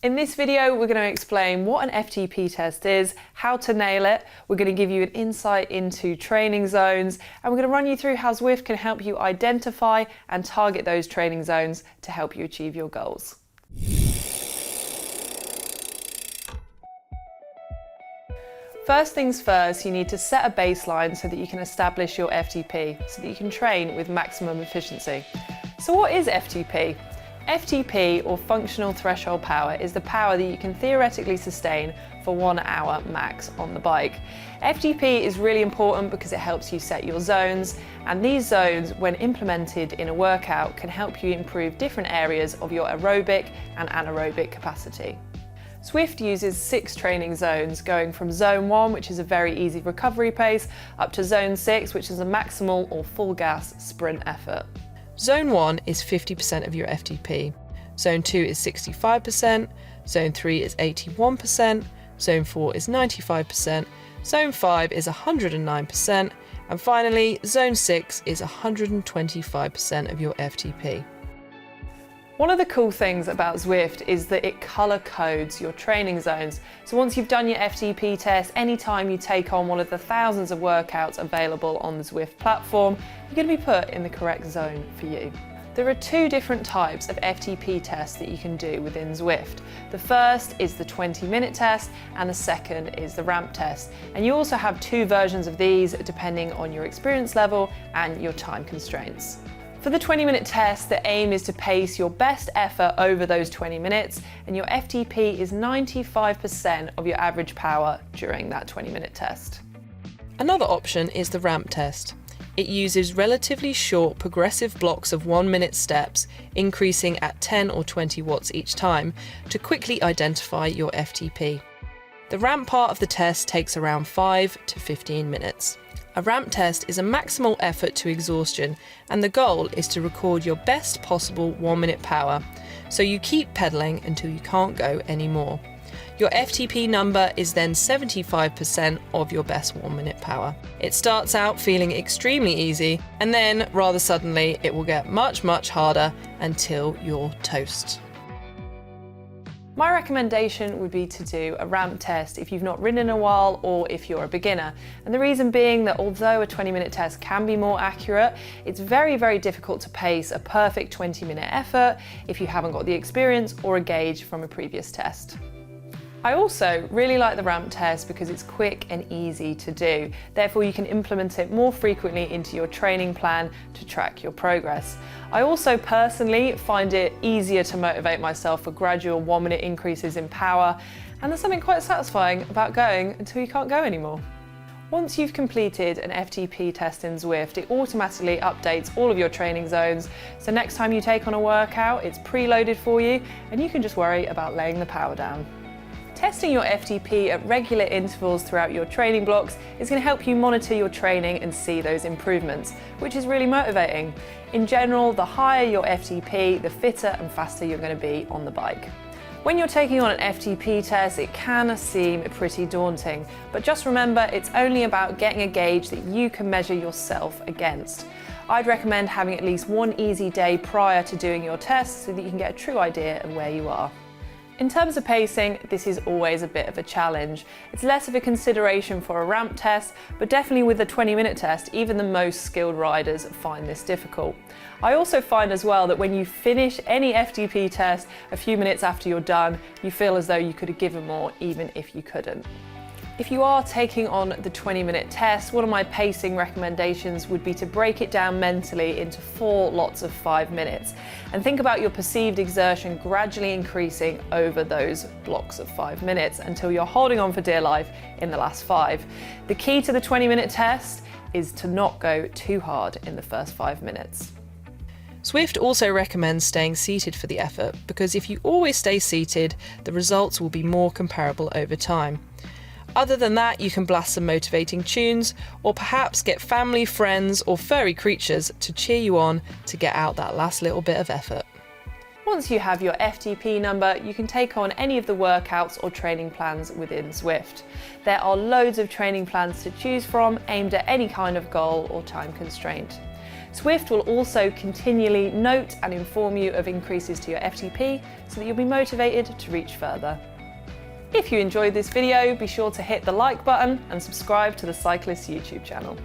In this video, we're going to explain what an FTP test is, how to nail it, we're going to give you an insight into training zones, and we're going to run you through how Zwift can help you identify and target those training zones to help you achieve your goals. First things first, you need to set a baseline so that you can establish your FTP, so that you can train with maximum efficiency. So what is FTP? FTP, or functional threshold power, is the power that you can theoretically sustain for 1 hour max on the bike. FTP is really important because it helps you set your zones, and these zones, when implemented in a workout, can help you improve different areas of your aerobic and anaerobic capacity. Zwift uses 6 training zones, going from Zone 1, which is a very easy recovery pace, up to Zone 6, which is a maximal or full gas sprint effort. Zone 1 is 50% of your FTP, Zone 2 is 65%, Zone 3 is 81%, Zone 4 is 95%, Zone 5 is 109%, and finally Zone 6 is 125% of your FTP. One of the cool things about Zwift is that it colour codes your training zones. So once you've done your FTP test, anytime you take on one of the thousands of workouts available on the Zwift platform, you're going to be put in the correct zone for you. There are 2 different types of FTP tests that you can do within Zwift. The first is the 20-minute test and the second is the ramp test. And you also have 2 versions of these depending on your experience level and your time constraints. For the 20-minute test, the aim is to pace your best effort over those 20 minutes, and your FTP is 95% of your average power during that 20-minute test. Another option is the ramp test. It uses relatively short progressive blocks of 1-minute steps, increasing at 10 or 20 watts each time, to quickly identify your FTP. The ramp part of the test takes around 5 to 15 minutes. A ramp test is a maximal effort to exhaustion, and the goal is to record your best possible 1-minute power, so you keep pedaling until you can't go anymore. Your FTP number is then 75% of your best 1-minute power. It starts out feeling extremely easy, and then rather suddenly it will get much harder until you're toast. My recommendation would be to do a ramp test if you've not ridden in a while or if you're a beginner. And the reason being that although a 20-minute test can be more accurate, it's very difficult to pace a perfect 20-minute effort if you haven't got the experience or a gauge from a previous test. I also really like the ramp test because it's quick and easy to do. Therefore, you can implement it more frequently into your training plan to track your progress. I also personally find it easier to motivate myself for gradual 1-minute increases in power, and there's something quite satisfying about going until you can't go anymore. Once you've completed an FTP test in Zwift, it automatically updates all of your training zones, so next time you take on a workout, it's preloaded for you and you can just worry about laying the power down. Testing your FTP at regular intervals throughout your training blocks is going to help you monitor your training and see those improvements, which is really motivating. In general, the higher your FTP, the fitter and faster you're going to be on the bike. When you're taking on an FTP test, it can seem pretty daunting, but just remember it's only about getting a gauge that you can measure yourself against. I'd recommend having at least one easy day prior to doing your test so that you can get a true idea of where you are. In terms of pacing, this is always a bit of a challenge. It's less of a consideration for a ramp test, but definitely with a 20-minute test, even the most skilled riders find this difficult. I also find as well that when you finish any FTP test a few minutes after you're done, you feel as though you could have given more even if you couldn't. If you are taking on the 20-minute test, one of my pacing recommendations would be to break it down mentally into 4 lots of 5 minutes and think about your perceived exertion gradually increasing over those blocks of 5 minutes until you're holding on for dear life in the last 5. The key to the 20-minute test is to not go too hard in the first 5 minutes. Zwift also recommends staying seated for the effort because if you always stay seated, the results will be more comparable over time. Other than that, you can blast some motivating tunes or perhaps get family, friends or furry creatures to cheer you on to get out that last little bit of effort. Once you have your FTP number, you can take on any of the workouts or training plans within Zwift. There are loads of training plans to choose from aimed at any kind of goal or time constraint. Zwift will also continually note and inform you of increases to your FTP so that you'll be motivated to reach further. If you enjoyed this video, be sure to hit the like button and subscribe to the Cyclist YouTube channel.